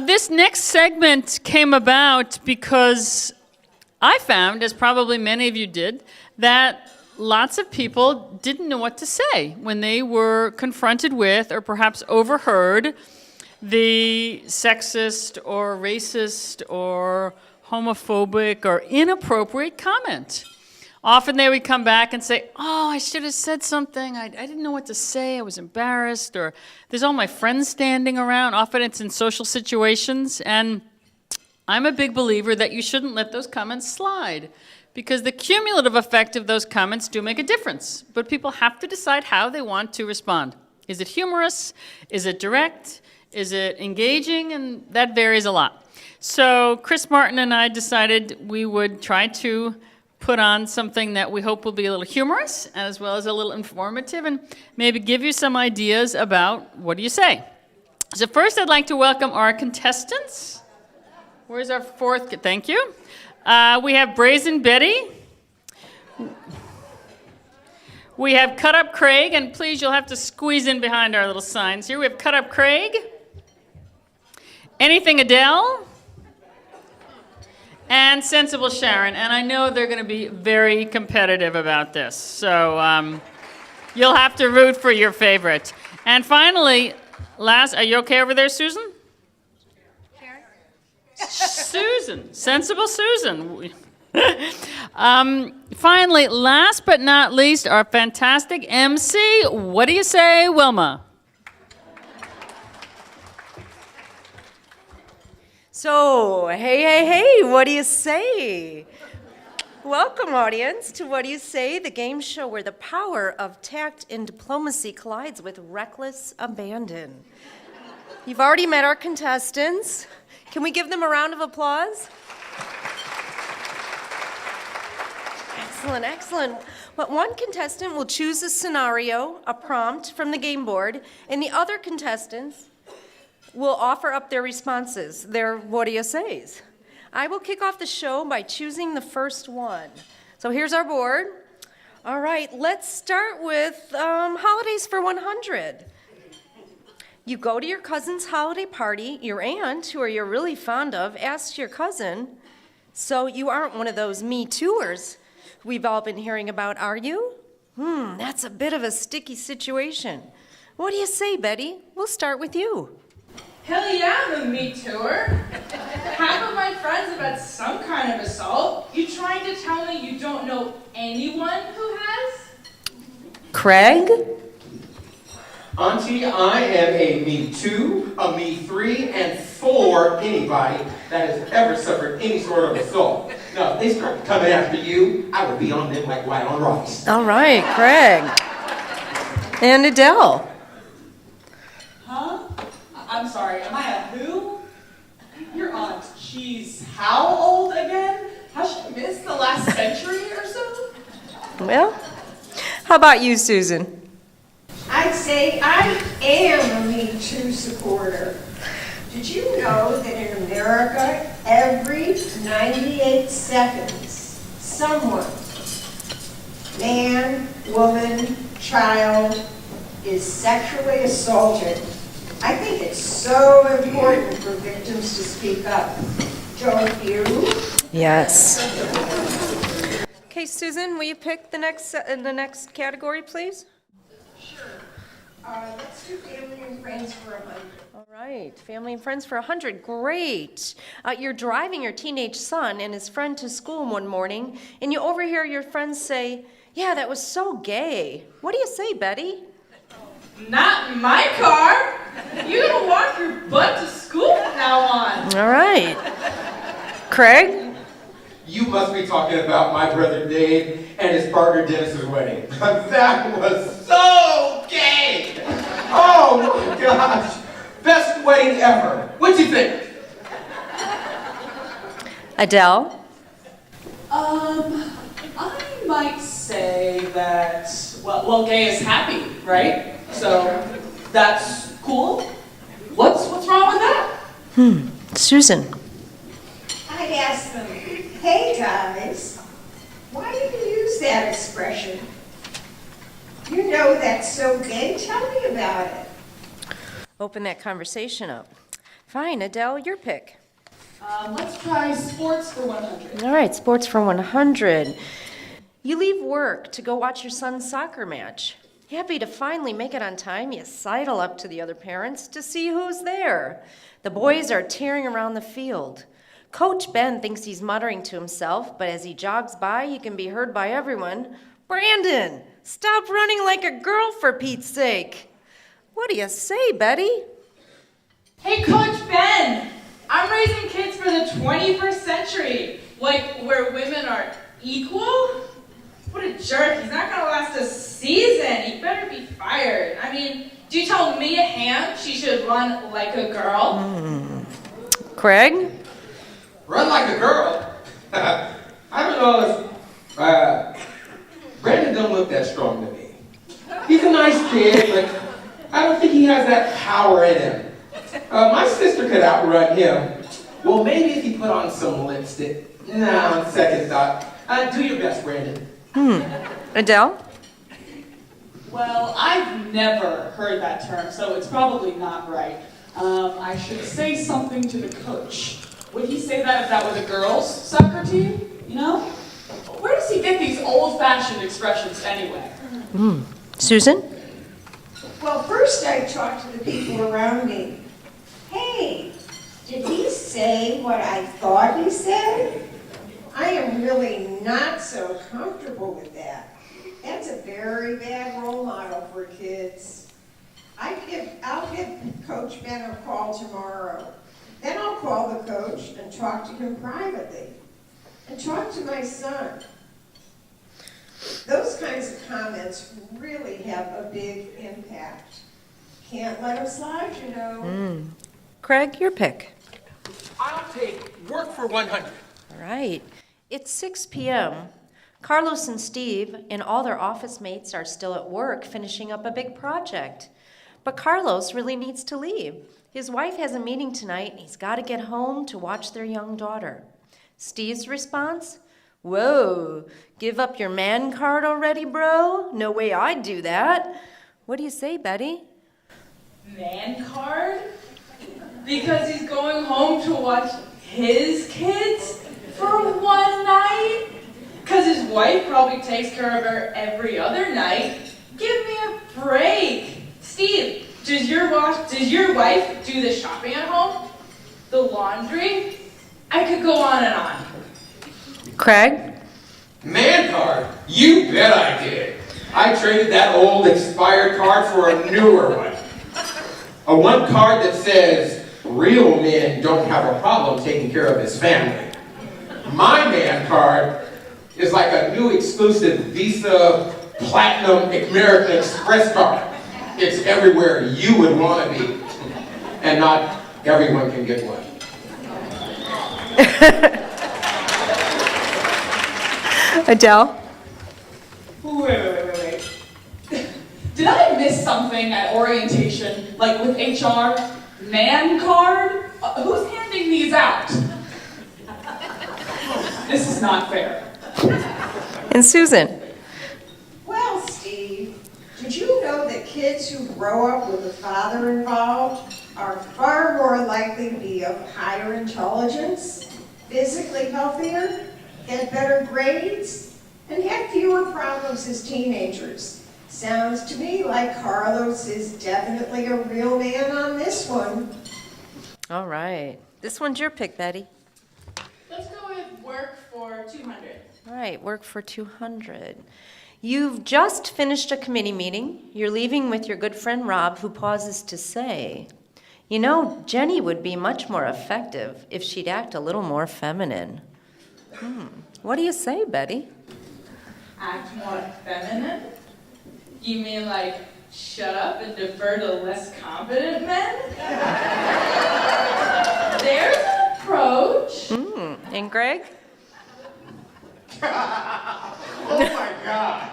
This next segment came about because I found, as probably many of you did, that lots of people didn't know what to say when they were confronted with or perhaps overheard the sexist or racist or homophobic or inappropriate comment. Often they would come back and say, oh, I should have said something. I didn't know what to say. I was embarrassed. Or there's all my friends standing around. Often it's in social situations. And I'm a big believer that you shouldn't let those comments slide, because the cumulative effect of those comments do make a difference. But people have to decide how they want to respond. Is it humorous? Is it direct? Is it engaging? And that varies a lot. So Chris Martin and I decided we would try to put on something that we hope will be a little humorous as well as a little informative and maybe give you some ideas about what do you say. So first I'd like to welcome our contestants. Where's our fourth? Thank you. We have Brazen Betty. We have Cut Up Craig, and please you'll have to squeeze in behind our little signs here. We have Cut Up Craig. Anything Adele. And Sensible Sharon, and I know they're going to be very competitive about this, so you'll have to root for your favorite. And finally, are you okay over there, Susan? Sharon? Susan, Sensible Susan. Finally, last but not least, our fantastic MC, what do you say, Wilma? So, hey, what do you say? Welcome, audience, to What Do You Say, the game show where the power of tact and diplomacy collides with reckless abandon. You've already met our contestants. Can we give them a round of applause? Excellent. Well, one contestant will choose a scenario, a prompt from the game board, and the other contestants will offer up their responses, their what do you says. I will kick off the show by choosing the first one. So here's our board. All right, let's start with holidays for 100. You go to your cousin's holiday party. Your aunt, who you're really fond of, asks your cousin, so you aren't one of those Me Too'ers we've all been hearing about, are you? That's a bit of a sticky situation. What do you say, Betty? We'll start with you. Hell yeah, I'm a Me Too'er. Half of my friends have had some kind of assault. You trying to tell me you don't know anyone who has? Craig? Auntie, I am a Me Too, a Me 3, and 4 anybody that has ever suffered any sort of assault. Now, if they start coming after you, I would be on them like white on rice. All right, Craig. And Adele? Huh? I'm sorry, am I a who? Your aunt, she's how old again? Has she missed the last century or so? Well, how about you, Susan? I'd say I am a Me Too supporter. Did you know that in America, every 98 seconds, someone, man, woman, child, is sexually assaulted? I think it's so important for victims to speak up. Don't you? Yes. Okay, Susan, will you pick the next category, please? Sure. Let's do family and friends for 100. All right, family and friends for 100. Great. You're driving your teenage son and his friend to school one morning, and you overhear your friends say, "Yeah, that was so gay." What do you say, Betty? Not in my car. You're gonna walk your butt to school from now on. All right. Craig? You must be talking about my brother Dave and his partner Dennis's wedding. That was so gay! Oh my gosh! Best wedding ever. What'd you think? Adele? I might say that, well, gay is happy, right? So, that's cool. What's wrong with that? Susan? I'd ask them, hey guys, why do you use that expression? You know that's so gay, tell me about it. Open that conversation up. Fine, Adele, your pick. Let's try sports for 100. All right, sports for 100. You leave work to go watch your son's soccer match. Happy to finally make it on time, you sidle up to the other parents to see who's there. The boys are tearing around the field. Coach Ben thinks he's muttering to himself, but as he jogs by, he can be heard by everyone. Brandon, stop running like a girl for Pete's sake. What do you say, Betty? Hey, Coach Ben! I'm raising kids for the 21st century. Like, where women are equal? What a jerk. He's not gonna last a season. He better be fired. I mean, do you tell Mia Hamm she should run like a girl? Craig? Run like a girl? I don't know if Brandon don't look that strong to me. He's a nice kid, but I don't think he has that power in him. My sister could outrun him. Well, maybe if he put on some lipstick. No, second thought. Do your best, Brandon. Adele? Well, I've never heard that term, so it's probably not right. I should say something to the coach. Would he say that if that was a girls' soccer team? You know? Where does he get these old-fashioned expressions anyway? Susan? Well, first I talked to the people around me. Hey, did he say what I thought he said? I am really not so comfortable with that. That's a very bad role model for kids. I'll give Coach Ben a call tomorrow. Then I'll call the coach and talk to him privately. And talk to my son. Those kinds of comments really have a big impact. Can't let them slide, you know. Craig, your pick. I'll take work for 100. All right. It's 6 p.m. Carlos and Steve and all their office mates are still at work finishing up a big project. But Carlos really needs to leave. His wife has a meeting tonight and he's got to get home to watch their young daughter. Steve's response? Whoa, give up your man card already, bro? No way I'd do that. What do you say, Betty? Man card? Because he's going home to watch his kids for one night? Because his wife probably takes care of her every other night. Give me a break. Steve, does your wife do the shopping at home? The laundry? I could go on and on. Craig? Man card? You bet I did. I traded that old expired card for a newer one. A one card that says, real men don't have a problem taking care of his family. My man card is like a new exclusive Visa Platinum American Express card. It's everywhere you would want to be. And not everyone can get one. Adele? Wait. Did I miss something at orientation, like with HR? Man card? Who's handing these out? This is not fair. And Susan? Well, Steve, did you know that kids who grow up with a father involved are far more likely to be of higher intelligence, physically healthier, get better grades, and have fewer problems as teenagers? Sounds to me like Carlos is definitely a real man on this one. All right. This one's your pick, Betty. Let's go with work for 200. All right, work for 200. You've just finished a committee meeting. You're leaving with your good friend Rob, who pauses to say, you know, Jenny would be much more effective if she'd act a little more feminine. What do you say, Betty? Act more feminine? You mean like shut up and defer to less competent men? There's an approach. And Greg? Oh my God.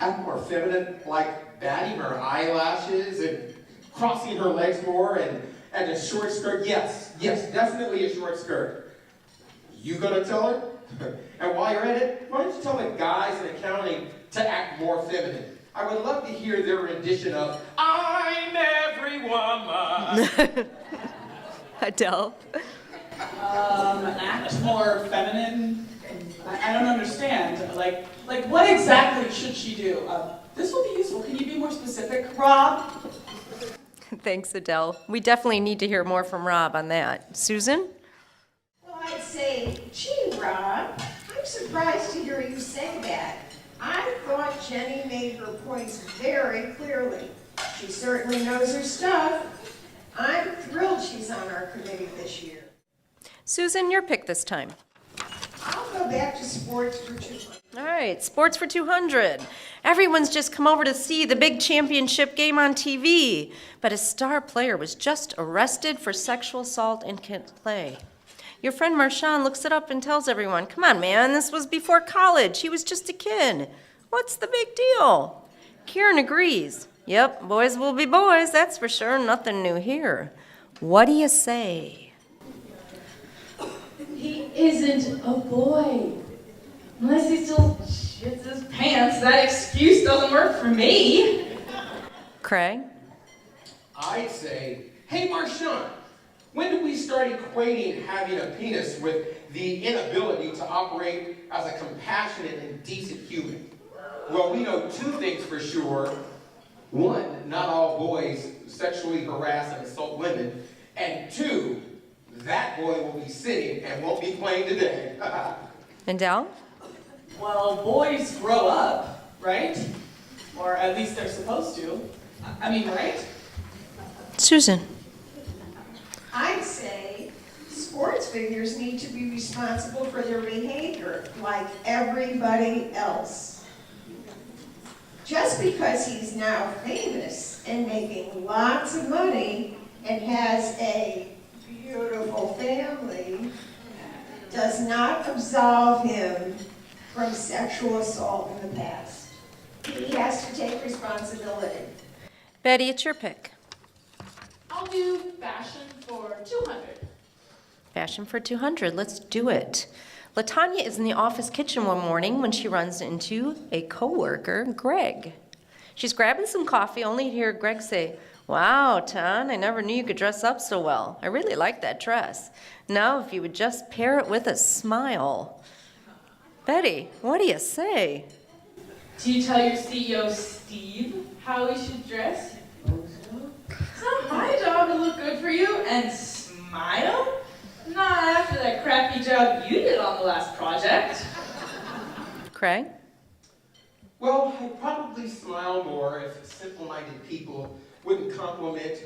Act more feminine, like batting her eyelashes and crossing her legs more and a short skirt. Yes, definitely a short skirt. You gonna tell her? And while you're at it, why don't you tell the guys in accounting to act more feminine? I would love to hear their rendition of I'm Every Woman. Adele? Act more feminine. I don't understand. Like what exactly should she do? This will be useful. Can you be more specific, Rob? Thanks, Adele. We definitely need to hear more from Rob on that. Susan? Well, I'd say, gee, Rob, I'm surprised to hear you say that. I thought Jenny made her points very clearly. She certainly knows her stuff. I'm thrilled she's on our committee this year. Susan, your pick this time. I'll go back to sports for 200. All right, sports for 200. Everyone's just come over to see the big championship game on TV, but a star player was just arrested for sexual assault and can't play. Your friend Marshawn looks it up and tells everyone, come on, man, this was before college. He was just a kid. What's the big deal? Kieran agrees. Yep, boys will be boys, that's for sure. Nothing new here. What do you say? He isn't a boy. Unless he still shits his pants, that excuse doesn't work for me. Craig? I'd say, hey Marshawn, when did we start equating having a penis with the inability to operate as a compassionate and decent human? Well, we know two things for sure. One, not all boys sexually harass and assault women. And two, that boy will be sitting and won't be playing today. And Dal? Well, boys grow up, right? Or at least they're supposed to. I mean, right? Susan? I'd say sports figures need to be responsible for their behavior like everybody else. Just because he's now famous and making lots of money and has a beautiful family does not absolve him from sexual assault in the past. He has to take responsibility. Betty, it's your pick. I'll do fashion for 200. Fashion for 200, let's do it. LaTanya is in the office kitchen one morning when she runs into a coworker, Greg. She's grabbing some coffee only to hear Greg say, wow, Ton, I never knew you could dress up so well. I really like that dress. Now, if you would just pair it with a smile. Betty, what do you say? Do you tell your CEO, Steve, how he should dress? It's not my job to look good for you and smile. Not after that crappy job you did on the last project. Craig? Well, I'd probably smile more if simple-minded people wouldn't compliment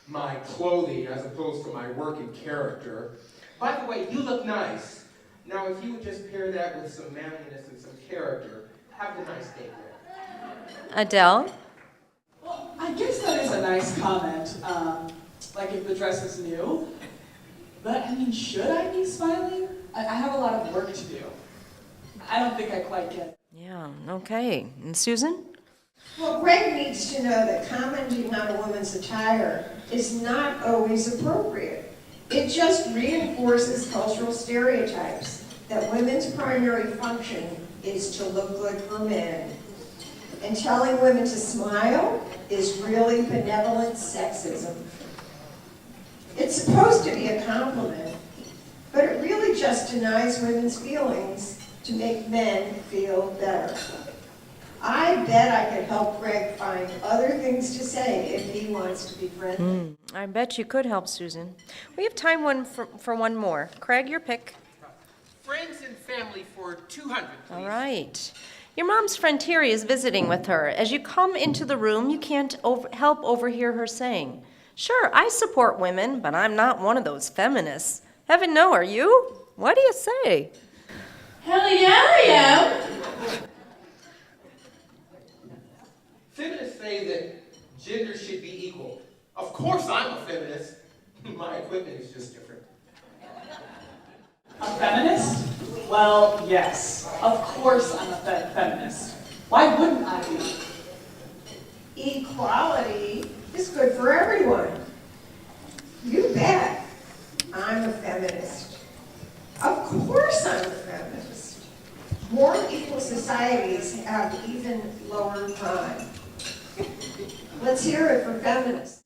my clothing as opposed to my working character. By the way, you look nice. Now, if you would just pair that with some manliness and some character, have a nice day there. Adele? Well, I guess that is a nice comment. Like if the dress is new. But, I mean, should I be smiling? I have a lot of work to do. I don't think I quite get it. Yeah, okay. And Susan? Well, Greg needs to know that commenting on a woman's attire is not always appropriate. It just reinforces cultural stereotypes that women's primary function is to look good for men. And telling women to smile is really benevolent sexism. It's supposed to be a compliment, but it really just denies women's feelings to make men feel better. I bet I could help Greg find other things to say if he wants to be friendly. I bet you could help, Susan. We have time for one more. Craig, your pick. Friends and family for 200, please. All right. Your mom's friend Terry is visiting with her. As you come into the room, you can't help overhear her saying, sure, I support women, but I'm not one of those feminists. Heaven no, are you? What do you say? Hell yeah, I am. Feminists say that gender should be equal. Of course I'm a feminist. My equipment is just different. A feminist? Well, yes. Of course I'm a feminist. Why wouldn't I be? Equality is good for everyone. You bet. I'm a feminist. Of course I'm a feminist. More equal societies have even lower crime. feminists.